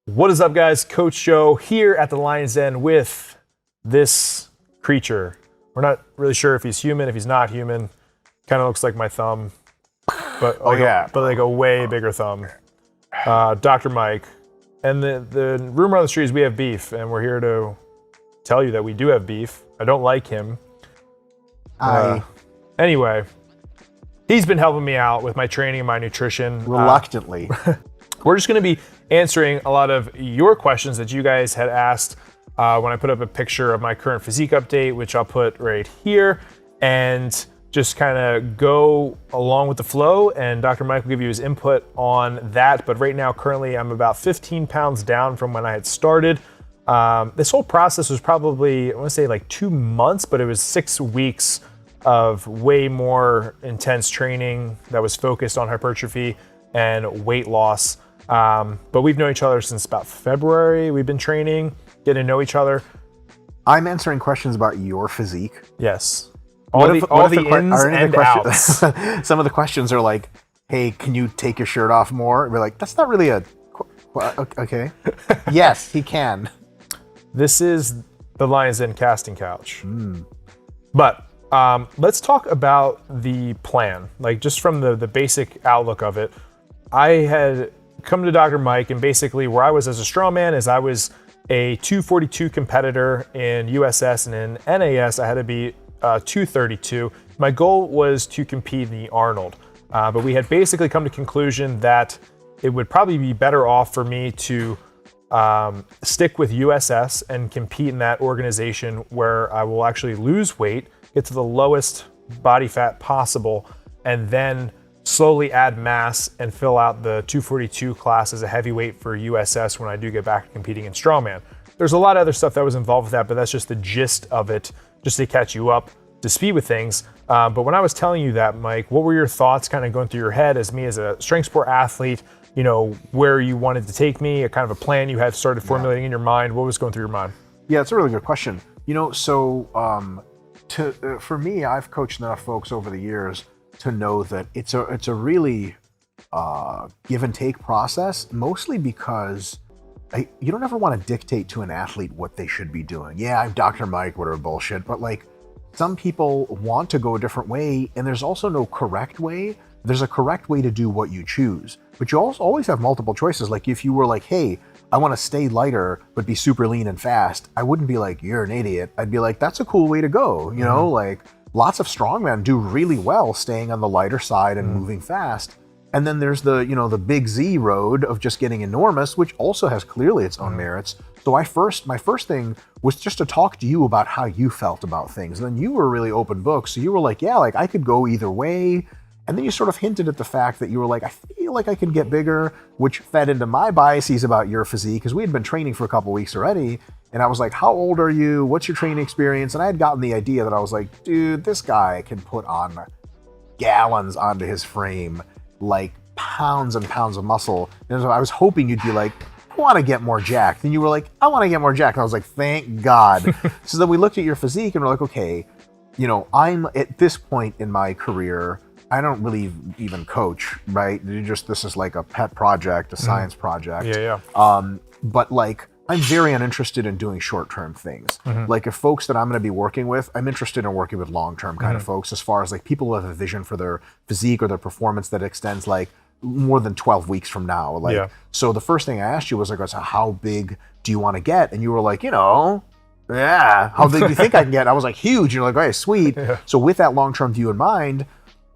What is up, guys? Coach Joe here at the Lion's Den with this creature. We're not really sure if he's human, if he's not human. Kind of looks like my thumb, but like a way bigger thumb. Dr. Mike. And the rumor on the street is we have beef, and we're here to tell you that we do have beef. I don't like him. Anyway, he's been helping me out with my training and my nutrition. Reluctantly. We're just going to be answering a lot of your questions that you guys had asked when I put up a picture of my current physique update, which I'll put right here, and just kind of go along with the flow, and Dr. Mike will give you his input on that. But right now, currently, I'm about 15 pounds down from when I had started. This whole process was probably, I want to say like 2 months, but it was 6 weeks of way more intense training that was focused on hypertrophy and weight loss. But we've known each other since about February. We've been training, getting to know each other. I'm answering questions about your physique. Yes. All the ins and outs. Some of the questions are like, hey, can you take your shirt off more? And we're like, that's not really okay. Yes, he can. This is the Lion's Den casting couch. But let's talk about the plan, like just from the basic outlook of it. I had come to Dr. Mike, and basically where I was as a strongman is I was a 242 competitor in USS, and in NAS I had to be 232. My goal was to compete in the Arnold, but we had basically come to conclusion that it would probably be better off for me to stick with USS and compete in that organization where I will actually lose weight, get to the lowest body fat possible, and then slowly add mass and fill out the 242 class as a heavyweight for USS when I do get back to competing in Strongman. There's a lot of other stuff that was involved with that, but that's just the gist of it, just to catch you up to speed with things. But when I was telling you that, Mike, what were your thoughts kind of going through your head as me as a strength sport athlete, you know, where you wanted to take me, a kind of a plan you had started formulating in your mind? What was going through your mind? Yeah, it's a really good question. You know, so for me, I've coached enough folks over the years to know that it's a really give and take process, mostly because you don't ever want to dictate to an athlete what they should be doing. Yeah, I'm Dr. Mike, whatever bullshit, but like some people want to go a different way, and there's also no correct way. There's a correct way to do what you choose, but you also always have multiple choices. Like if you were like, hey, I want to stay lighter but be super lean and fast, I wouldn't be like, you're an idiot. I'd be like, that's a cool way to go. You know, like lots of strongmen do really well staying on the lighter side and moving fast. And then there's the, you know, the big Z road of just getting enormous, which also has clearly its own merits. So my first thing was just to talk to you about how you felt about things. And then you were really open book. So you were like, yeah, like I could go either way. And then you sort of hinted at the fact that you were like, I feel like I can get bigger, which fed into my biases about your physique, because we had been training for a couple weeks already. And I was like, how old are you? What's your training experience? And I had gotten the idea that I was like, dude, this guy can put on gallons onto his frame, like pounds and pounds of muscle. And so I was hoping you'd be like, I want to get more jacked. And you were like, I want to get more jacked. And I was like, thank God. So then we looked at your physique and we're like, okay, you know, I'm at this point in my career, I don't really even coach, right? This is like a pet project, a science project. But like, I'm very uninterested in doing short-term things. Like if folks that I'm going to be working with, I'm interested in working with long-term kind of folks, as far as like people who have a vision for their physique or their performance that extends like more than 12 weeks from now. Like, so the first thing I asked you was like, so how big do you want to get? And you were like, you know, yeah, how big do you think I can get? I was like, huge. You're like, all right, sweet. So with that long-term view in mind,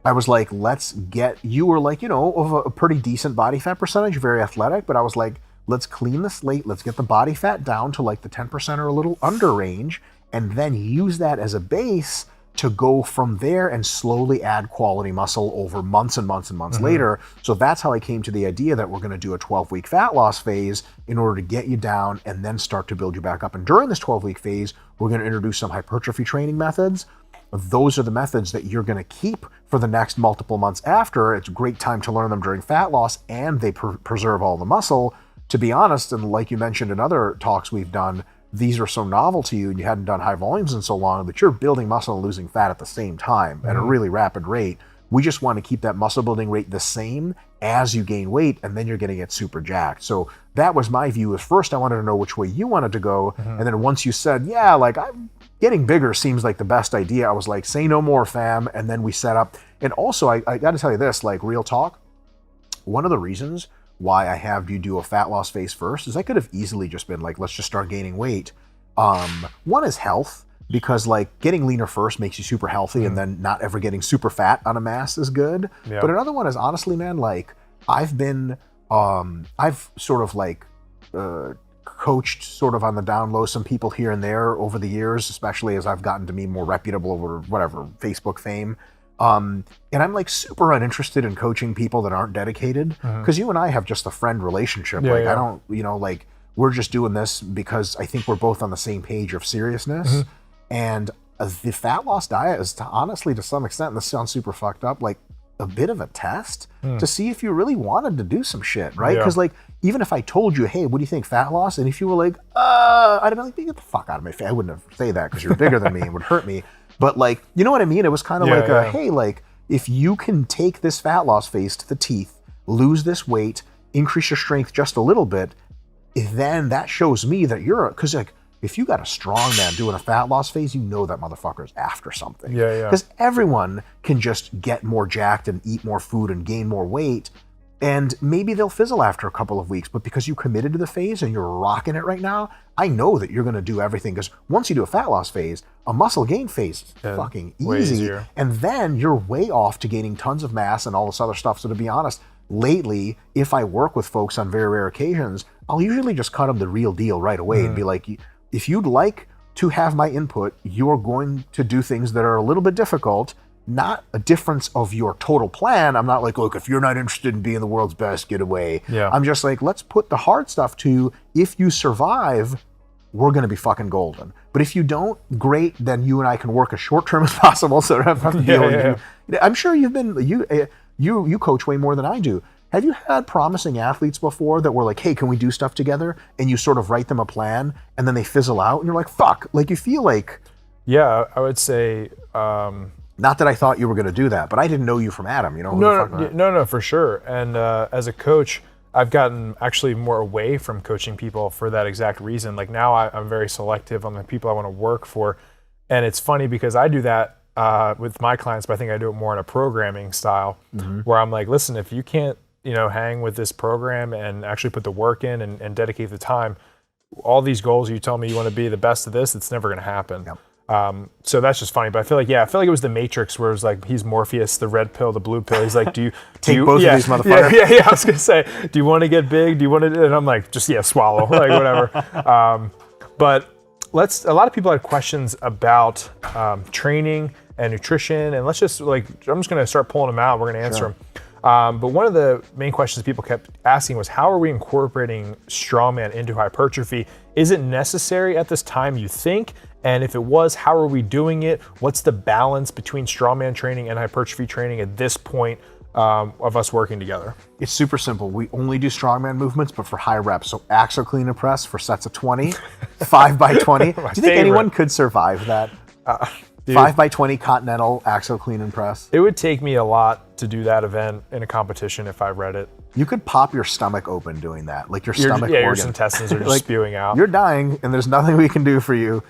I was like, you were like, you know, of a pretty decent body fat percentage, very athletic, but I was like, let's clean the slate, let's get the body fat down to like the 10% or a little under range, and then use that as a base to go from there and slowly add quality muscle over months and months and months later. So that's how I came to the idea that we're going to do a 12-week fat loss phase in order to get you down and then start to build you back up. And during this 12-week phase, we're going to introduce some hypertrophy training methods. Those are the methods that you're going to keep for the next multiple months after. It's a great time to learn them during fat loss, and they preserve all the muscle. To be honest, and like you mentioned in other talks we've done, these are so novel to you and you hadn't done high volumes in so long that you're building muscle and losing fat at the same time at a really rapid rate. We just want to keep that muscle building rate the same as you gain weight, and then you're getting it super jacked. So that was my view. At first, I wanted to know which way you wanted to go. And then once you said, yeah, like I'm getting bigger seems like the best idea, I was like, say no more, fam. And then we set up. And also, I got to tell you this, like real talk, one of the reasons why I have you do a fat loss phase first is I could have easily just been like, let's just start gaining weight. One is health, because like getting leaner first makes you super healthy, and then not ever getting super fat on a mass is good. Yeah. But another one is honestly, man, like I've sort of like coached sort of on the down low some people here and there over the years, especially as I've gotten to be more reputable over whatever Facebook fame. And I'm like super uninterested in coaching people that aren't dedicated, because you and I have just a friend relationship. Yeah, like yeah. I don't, like we're just doing this because I think we're both on the same page of seriousness. And the fat loss diet is honestly, to some extent, and this sounds super fucked up, like a bit of a test to see if you really wanted to do some shit, right? Because like, even if I told you, hey, what do you think, fat loss? And if you were like, I'd be like, get the fuck out of my face. I wouldn't have say that because you're bigger than me and would hurt me. But like, you know what I mean? It was kind of hey, like if you can take this fat loss phase to the teeth, lose this weight, increase your strength just a little bit, then that shows me that because like, if you got a strong man doing a fat loss phase, you know that motherfucker's after something. Because everyone can just get more jacked and eat more food and gain more weight, and maybe they'll fizzle after a couple of weeks. But because you committed to the phase and you're rocking it right now, I know that you're going to do everything. Because once you do a fat loss phase, a muscle gain phase is fucking easy, and then you're way off to gaining tons of mass and all this other stuff. So to be honest, lately, if I work with folks on very rare occasions, I'll usually just cut them the real deal right away and be like, if you'd like to have my input, you're going to do things that are a little bit difficult, not a difference of your total plan. I'm not like, look, if you're not interested in being the world's best, get away. I'm just like, let's put the hard stuff to, if you survive, we're going to be fucking golden. But if you don't, great, then you and I can work as short term as possible so I don't have to deal with you. I'm sure you've been, you coach way more than I do. Have you had promising athletes before that were like, hey, can we do stuff together? And you sort of write them a plan and then they fizzle out and you're like, fuck, like you feel like. Yeah, I would say. Not that I thought you were going to do that, but I didn't know you from Adam, you know? No, for sure. And as a coach, I've gotten actually more away from coaching people for that exact reason. Like now I'm very selective on the people I want to work for. And it's funny because I do that with my clients, but I think I do it more in a programming style where I'm like, listen, if you can't, hang with this program and actually put the work in and dedicate the time, all these goals you tell me you want to be the best of this, it's never going to happen. So that's just funny. But I feel like it was the Matrix where it was like, he's Morpheus, the red pill, the blue pill. He's like, do you both of these motherfuckers? Yeah. I was going to say, do you want to get big? Do you want to, and I'm like, just, swallow, like whatever. But a lot of people had questions about training and nutrition, and I'm just going to start pulling them out. We're going to answer them. But one of the main questions people kept asking was, how are we incorporating Strongman into hypertrophy? Is it necessary at this time, you think? And if it was, how are we doing it? What's the balance between Strongman training and hypertrophy training at this point of us working together? It's super simple. We only do Strongman movements, but for high reps. So axle clean and press for sets of 20, 5 by 20. Do you think anyone could survive that? 5 by 20 continental axle clean and press. It would take me a lot to do that event in a competition if I read it. You could pop your stomach open doing that. Like your stomach organ. Your intestines are just spewing out. You're dying and there's nothing we can do for you.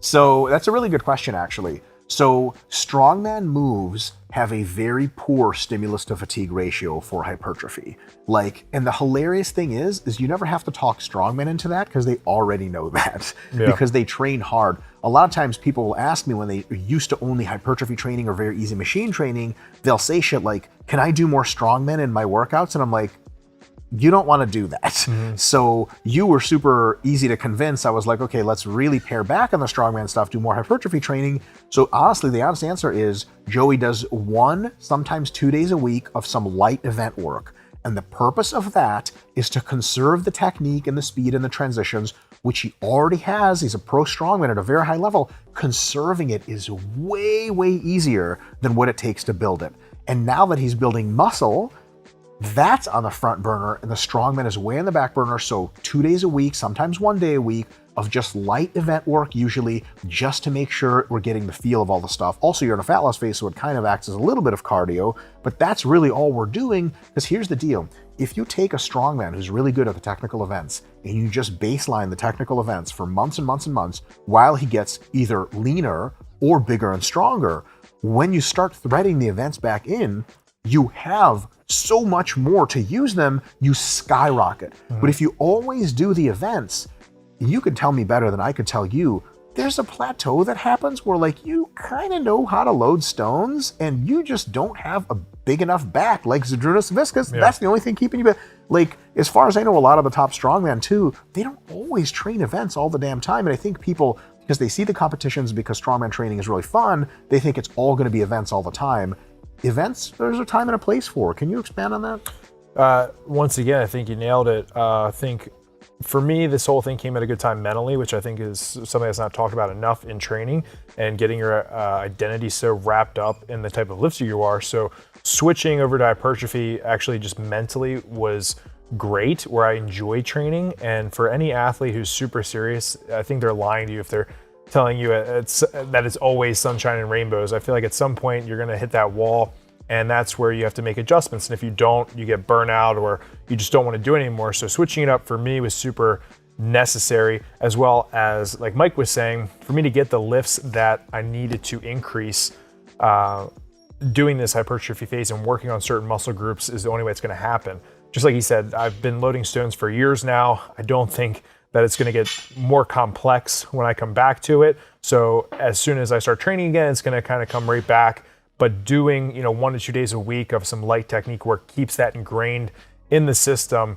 So that's a really good question, actually. So Strongman moves have a very poor stimulus to fatigue ratio for hypertrophy. And the hilarious thing is you never have to talk Strongman into that because they already know that because they train hard. A lot of times people will ask me when they are used to only hypertrophy training or very easy machine training, they'll say shit like, can I do more Strongman in my workouts? And I'm like, you don't want to do that. So you were super easy to convince. I was like, okay, let's really pare back on the Strongman stuff, do more hypertrophy training. So honestly, the honest answer is Joey does 1, sometimes 2 days a week of some light event work. And the purpose of that is to conserve the technique and the speed and the transitions, which he already has. He's a pro strongman at a very high level. Conserving it is way, way easier than what it takes to build it. And now that he's building muscle, that's on the front burner and the strongman is way on the back burner. So 2 days a week, sometimes 1 day a week, of just light event work, usually just to make sure we're getting the feel of all the stuff. Also, you're in a fat loss phase, so it kind of acts as a little bit of cardio, but that's really all we're doing, because here's the deal. If you take a strongman who's really good at the technical events and you just baseline the technical events for months and months and months while he gets either leaner or bigger and stronger, when you start threading the events back in, you have so much more to use them, you skyrocket. But if you always do the events, you could tell me better than I could tell you, there's a plateau that happens where like you kind of know how to load stones and you just don't have a big enough back like Zydrunas viscus. That's the only thing keeping you back. Like, as far as I know, a lot of the top strongman too, they don't always train events all the damn time. And I think people, because they see the competitions, because strongman training is really fun, they think it's all going to be events all the time. Events, there's a time and a place for. Can you expand on that? Once again, I think you nailed it. I think for me, this whole thing came at a good time mentally, which I think is something that's not talked about enough in training, and getting your identity so wrapped up in the type of lifter you are. So switching over to hypertrophy actually just mentally was great, where I enjoy training. And for any athlete who's super serious, I think they're lying to you if they're telling you that it's always sunshine and rainbows. I feel like at some point you're going to hit that wall, and that's where you have to make adjustments. And if you don't, you get burnout or you just don't want to do it anymore. So switching it up for me was super necessary, as well as, like Mike was saying, for me to get the lifts that I needed to increase. Doing this hypertrophy phase and working on certain muscle groups is the only way it's going to happen. Just like he said, I've been loading stones for years now. I don't think that it's going to get more complex when I come back to it. So as soon as I start training again, it's going to kind of come right back. But doing, 1 to 2 days a week of some light technique work keeps that ingrained in the system,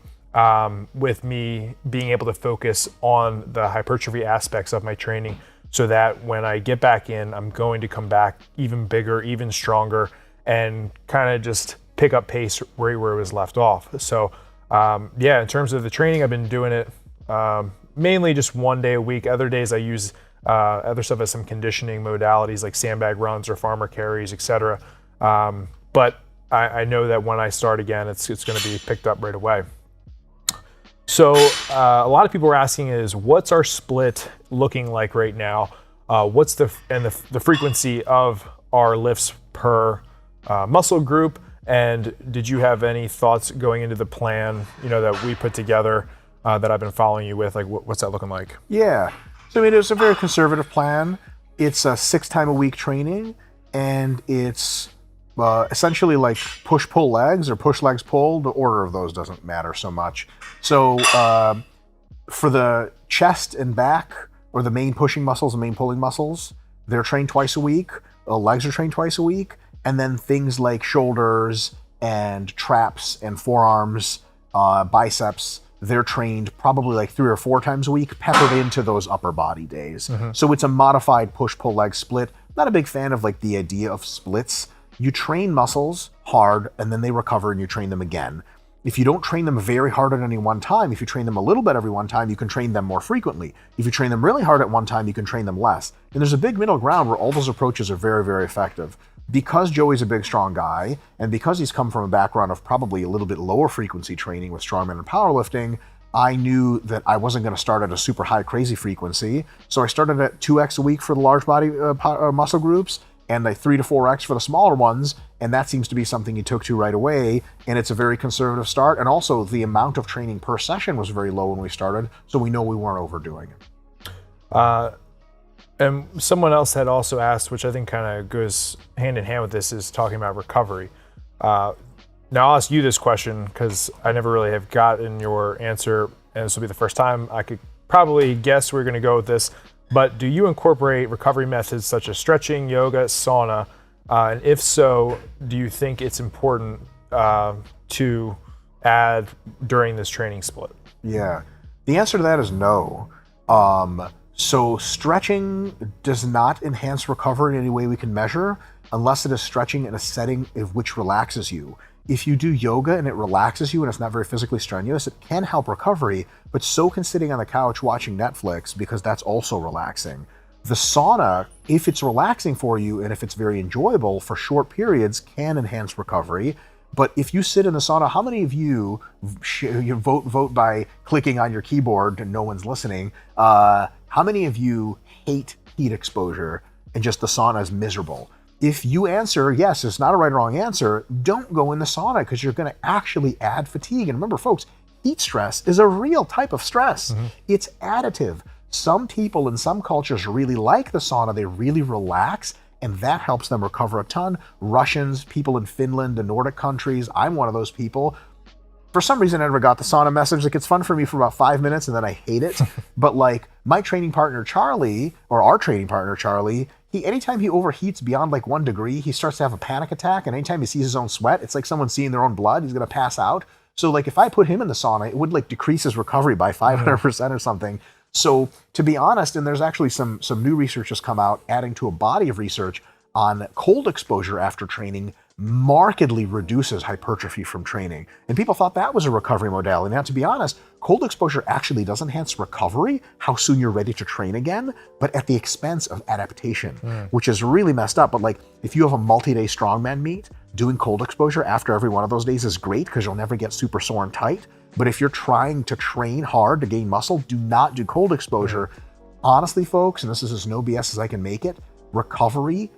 with me being able to focus on the hypertrophy aspects of my training, so that when I get back in, I'm going to come back even bigger, even stronger, and kind of just pick up pace where it was left off. So in terms of the training, I've been doing it mainly just 1 day a week. Other days I use other stuff as some conditioning modalities like sandbag runs or farmer carries, etc. But I know that when I start again, it's going to be picked up right away. So a lot of people are asking is, what's our split looking like right now? What's the frequency of our lifts per muscle group? And did you have any thoughts going into the plan, that we put together that I've been following you with? Like, what's that looking like? Yeah. So, it was a very conservative plan. It's a 6-time-a-week training, and it's essentially like push-pull legs or push legs pull. The order of those doesn't matter so much. So for the chest and back, or the main pushing muscles and main pulling muscles, they're trained twice a week. Legs are trained twice a week. And then things like shoulders and traps and forearms, biceps, they're trained probably like 3 or 4 times a week, peppered into those upper body days. So it's a modified push-pull leg split. Not a big fan of like the idea of splits. You train muscles hard and then they recover and you train them again. If you don't train them very hard at any one time, if you train them a little bit every one time, you can train them more frequently. If you train them really hard at one time, you can train them less. And there's a big middle ground where all those approaches are very, very effective. Because Joey's a big, strong guy, and because he's come from a background of probably a little bit lower frequency training with strongman and powerlifting, I knew that I wasn't going to start at a super high crazy frequency. So I started at 2x a week for the large body muscle groups, and 3 to 4x for the smaller ones. And that seems to be something he took to right away. And it's a very conservative start. And also the amount of training per session was very low when we started. So we know we weren't overdoing it. And someone else had also asked, which I think kind of goes hand in hand with this, is talking about recovery. Now I'll ask you this question because I never really have gotten your answer, and this will be the first time. I could probably guess we're going to go with this, but do you incorporate recovery methods such as stretching, yoga, sauna? And if so, do you think it's important to add during this training split? Yeah, the answer to that is no. So stretching does not enhance recovery in any way we can measure, unless it is stretching in a setting of which relaxes you. If you do yoga and it relaxes you and it's not very physically strenuous, it can help recovery, but so can sitting on the couch watching Netflix, because that's also relaxing. The sauna, if it's relaxing for you and if it's very enjoyable for short periods, can enhance recovery. But if you sit in the sauna, how many of you vote by clicking on your keyboard and no one's listening? How many of you hate heat exposure and just the sauna is miserable? If you answer yes, it's not a right or wrong answer, don't go in the sauna because you're going to actually add fatigue. And remember, folks, heat stress is a real type of stress. It's additive. Some people in some cultures really like the sauna. They really relax, and that helps them recover a ton. Russians, people in Finland, the Nordic countries, I'm one of those people. For some reason, I never got the sauna message. Like, it's fun for me for about 5 minutes, and then I hate it. But like my training partner, Charlie, or our training partner, Charlie, anytime he overheats beyond like 1 degree, he starts to have a panic attack. And anytime he sees his own sweat, it's like someone seeing their own blood. He's going to pass out. So like if I put him in the sauna, it would like decrease his recovery by 500% or something. So to be honest, and there's actually some new research has come out adding to a body of research on cold exposure after training markedly reduces hypertrophy from training. And people thought that was a recovery modality. Now, to be honest, cold exposure actually does enhance recovery, how soon you're ready to train again, but at the expense of adaptation, which is really messed up. But like if you have a multi-day strongman meet, doing cold exposure after every one of those days is great because you'll never get super sore and tight. But if you're trying to train hard to gain muscle, do not do cold exposure. Honestly, folks, and this is as no BS as I can make it, recovery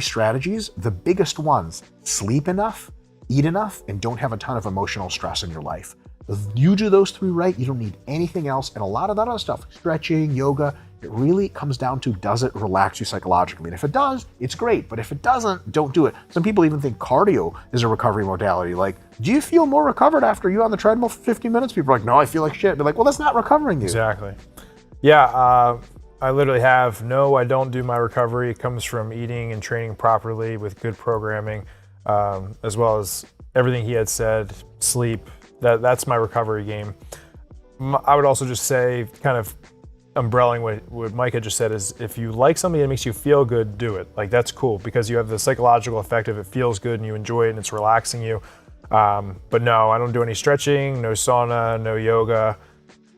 strategies, the biggest ones, sleep enough, eat enough, and don't have a ton of emotional stress in your life. If you do those 3 right, you don't need anything else. And a lot of that other stuff, stretching, yoga, it really comes down to, does it relax you psychologically? And if it does, it's great. But if it doesn't, don't do it. Some people even think cardio is a recovery modality. Like, do you feel more recovered after you on the treadmill for 50 minutes? People are like, no, I feel like shit. They're like, well, that's not recovering you. Exactly. Yeah, I literally have, no, I don't do my recovery. It comes from eating and training properly with good programming, as well as everything he had said, sleep. That's my recovery game. I would also just say, kind of umbrelling what Mike had just said, is if you like something that makes you feel good, do it. Like, that's cool because you have the psychological effect of it feels good and you enjoy it and it's relaxing you. But no, I don't do any stretching, no sauna, no yoga,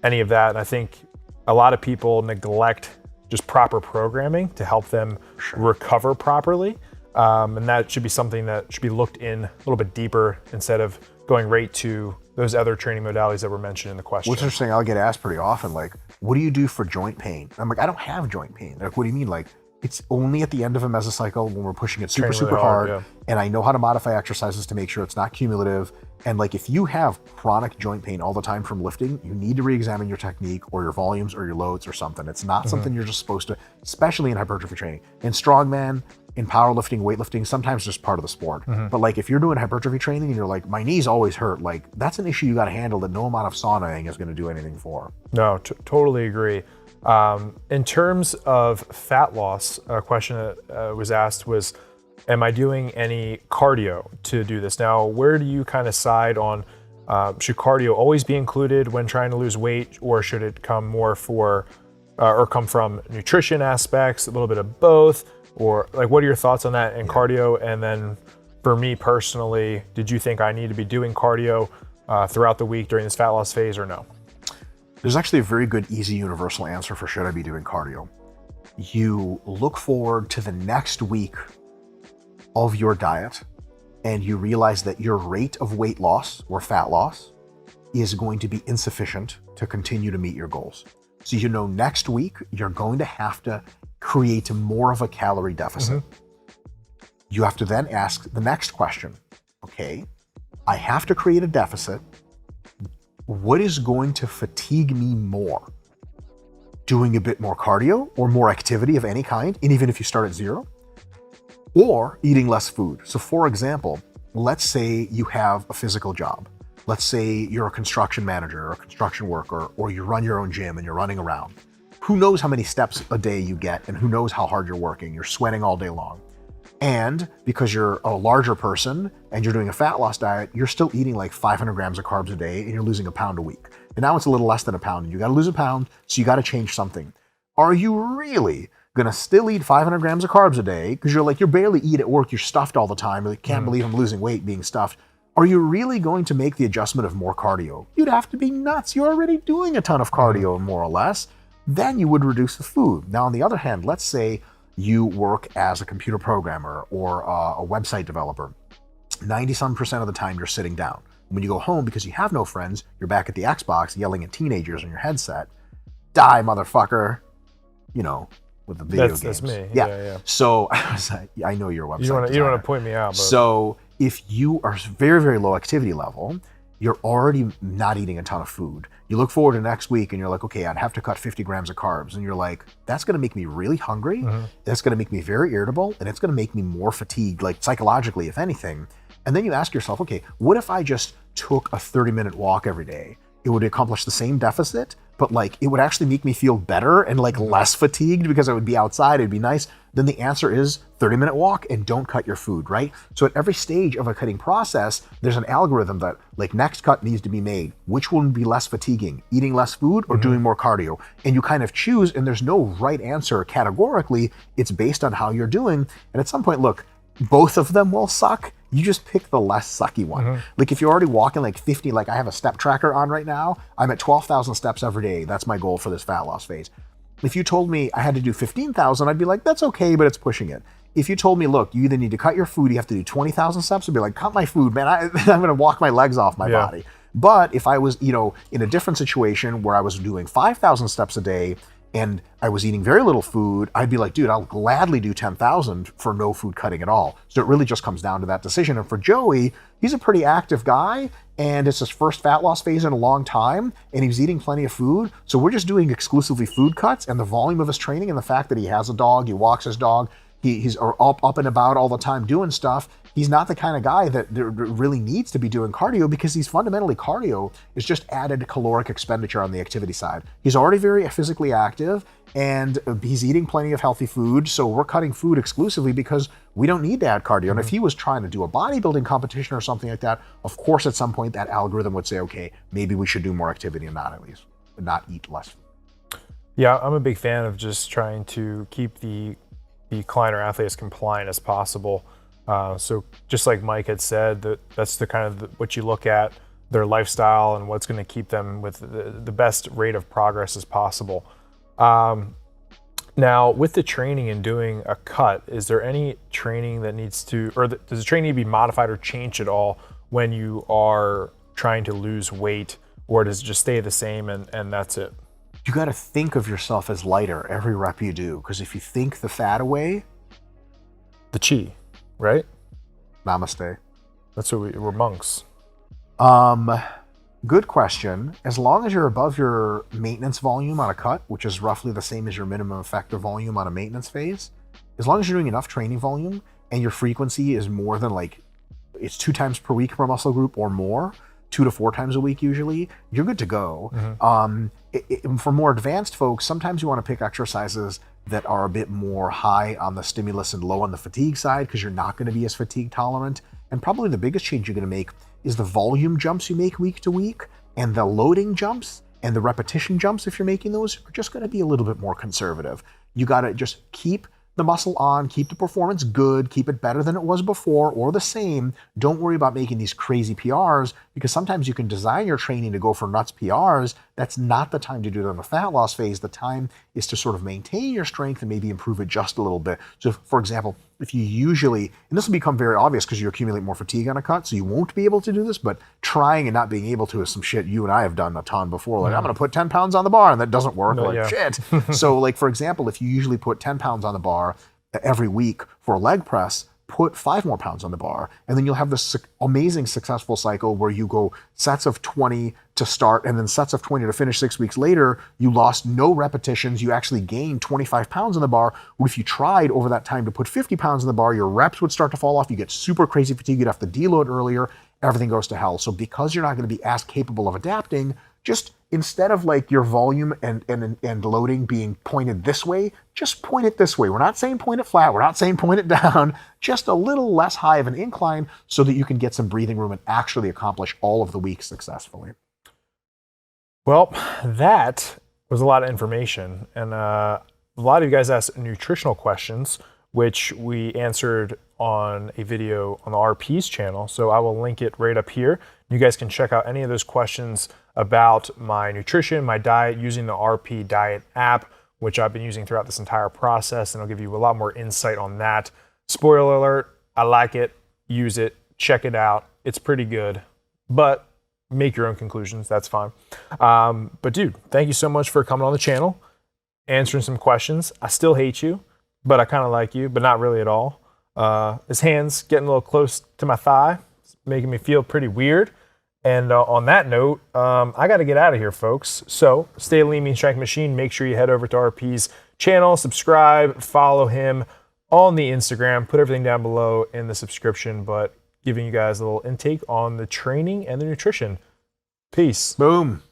any of that. And I think a lot of people neglect just proper programming to help them recover properly. And that should be something that should be looked in a little bit deeper instead of going right to those other training modalities that were mentioned in the question. What's interesting, I'll get asked pretty often, like, what do you do for joint pain? I'm like, I don't have joint pain. They're like, what do you mean? Like, it's only at the end of a mesocycle when we're pushing it super, super hard. And I know how to modify exercises to make sure it's not cumulative. And like, if you have chronic joint pain all the time from lifting, you need to re-examine your technique or your volumes or your loads or something. It's not something you're just supposed to, especially in hypertrophy training. In strongman, in powerlifting, weightlifting, sometimes just part of the sport. But like, if you're doing hypertrophy training and you're like, my knees always hurt, like, that's an issue you got to handle that no amount of saunaing is going to do anything for. No, totally agree. In terms of fat loss, a question that was asked was, am I doing any cardio to do this? Now, where do you kind of side on, should cardio always be included when trying to lose weight, or should it come more or come from nutrition aspects, a little bit of both? Or like, what are your thoughts on that in cardio? And then for me personally, did you think I need to be doing cardio throughout the week during this fat loss phase or no? There's actually a very good, easy, universal answer for should I be doing cardio. You look forward to the next week of your diet and you realize that your rate of weight loss or fat loss is going to be insufficient to continue to meet your goals. So you know next week you're going to have to create more of a calorie deficit. You have to then ask the next question. Okay, I have to create a deficit. What is going to fatigue me more? Doing a bit more cardio or more activity of any kind, and even if you start at zero, or eating less food. So for example, let's say you have a physical job. Let's say you're a construction manager or a construction worker, or you run your own gym and you're running around. Who knows how many steps a day you get, and who knows how hard you're working. You're sweating all day long. And because you're a larger person and you're doing a fat loss diet, you're still eating like 500 grams of carbs a day and you're losing a pound a week. And now it's a little less than a pound and you got to lose a pound, so you got to change something. Are you really going to still eat 500 grams of carbs a day because you barely eat at work, you're stuffed all the time, you can't believe I'm losing weight being stuffed? Are you really going to make the adjustment of more cardio? You'd have to be nuts. You're already doing a ton of cardio, more or less. Then you would reduce the food. Now, on the other hand, let's say you work as a computer programmer or a website developer, 90% of the time you're sitting down. When you go home, because you have no friends, you're back at the Xbox yelling at teenagers on your headset. Die, motherfucker. You know, with the video games. That's me. Yeah. Yeah. So I was like, I know your website. You don't want to point me out. But. So if you are very, very low activity level, you're already not eating a ton of food. You look forward to next week and you're like, okay, I'd have to cut 50 grams of carbs. And you're like, that's going to make me really hungry. That's going to make me very irritable. And it's going to make me more fatigued, like psychologically, if anything. And then you ask yourself, okay, what if I just took a 30-minute walk every day? It would accomplish the same deficit, but like it would actually make me feel better and like less fatigued because I would be outside, it'd be nice. Then the answer is 30-minute walk and don't cut your food, right? So at every stage of a cutting process, there's an algorithm that like next cut needs to be made. Which one would be less fatiguing, eating less food or doing more cardio? And you kind of choose, and there's no right answer categorically. It's based on how you're doing. And at some point, look, both of them will suck. You just pick the less sucky one. Like if you're already walking like 50, like I have a step tracker on right now, I'm at 12,000 steps every day. That's my goal for this fat loss phase. If you told me I had to do 15,000, I'd be like, that's okay, but it's pushing it. If you told me, look, you either need to cut your food, you have to do 20,000 steps, I'd be like, cut my food, man. I'm going to walk my legs off my body. But if I was, you know, in a different situation where I was doing 5,000 steps a day and I was eating very little food, I'd be like, dude, I'll gladly do 10,000 for no food cutting at all. So it really just comes down to that decision. And for Joey, he's a pretty active guy and it's his first fat loss phase in a long time and he's eating plenty of food. So we're just doing exclusively food cuts, and the volume of his training and the fact that he has a dog, he walks his dog, he's up and about all the time doing stuff. He's not the kind of guy that really needs to be doing cardio because he's fundamentally cardio is just added caloric expenditure on the activity side. He's already very physically active and he's eating plenty of healthy food. So we're cutting food exclusively because we don't need to add cardio. And if he was trying to do a bodybuilding competition or something like that, of course, at some point that algorithm would say, okay, maybe we should do more activity and not eat less food. Yeah, I'm a big fan of just trying to keep the client or athlete as compliant as possible. So just like Mike had said, that's the kind of what you look at, their lifestyle and what's going to keep them with the best rate of progress as possible. Now, with the training and doing a cut, is there any training that needs to, or does the training need to be modified or changed at all when you are trying to lose weight, or does it just stay the same and that's it? You got to think of yourself as lighter every rep you do, because if you think the fat away, the chi, right? Namaste. That's what we're monks. Good question. As long as you're above your maintenance volume on a cut, which is roughly the same as your minimum effective volume on a maintenance phase, as long as you're doing enough training volume and your frequency is more than like, it's 2 times per week per muscle group or more, 2 to 4 times a week usually, you're good to go. For more advanced folks, sometimes you want to pick exercises that are a bit more high on the stimulus and low on the fatigue side because you're not going to be as fatigue tolerant. And probably the biggest change you're going to make is the volume jumps you make week to week, and the loading jumps and the repetition jumps, if you're making those, are just going to be a little bit more conservative. You got to just keep the muscle on, keep the performance good, keep it better than it was before or the same. Don't worry about making these crazy PRs, because sometimes you can design your training to go for nuts PRs. That's not the time to do it on the fat loss phase. The time is to sort of maintain your strength and maybe improve it just a little bit. So for example, if you usually, and this will become very obvious because you accumulate more fatigue on a cut, so you won't be able to do this, but trying and not being able to is some shit you and I have done a ton before. Like, I'm going to put 10 pounds on the bar and that doesn't work. Shit. So like, for example, if you usually put 10 pounds on the bar every week for a leg press, put 5 more pounds on the bar, and then you'll have this amazing successful cycle where you go sets of 20 to start and then sets of 20 to finish. 6 weeks later, you lost no repetitions. You actually gained 25 pounds on the bar. Or if you tried over that time to put 50 pounds on the bar, your reps would start to fall off. You get super crazy fatigue. You'd have to deload earlier. Everything goes to hell. So because you're not going to be as capable of adapting, just instead of like your volume and loading being pointed this way, just point it this way. We're not saying point it flat. We're not saying point it down. Just a little less high of an incline so that you can get some breathing room and actually accomplish all of the weeks successfully. Well, that was a lot of information. And a lot of you guys asked nutritional questions, which we answered on a video on the RP's channel. So I will link it right up here. You guys can check out any of those questions about my nutrition, my diet, using the RP Diet app, which I've been using throughout this entire process, and I'll give you a lot more insight on that. Spoiler alert, I like it, use it, check it out. It's pretty good, but make your own conclusions. That's fine. But dude, thank you so much for coming on the channel, answering some questions. I still hate you, but I kind of like you, but not really at all. His hand's getting a little close to my thigh. It's making me feel pretty weird. And on that note, I got to get out of here, folks. So stay a lean, mean, strength machine. Make sure you head over to RP's channel, subscribe, follow him on the Instagram. Put everything down below in the subscription, but giving you guys a little intake on the training and the nutrition. Peace. Boom.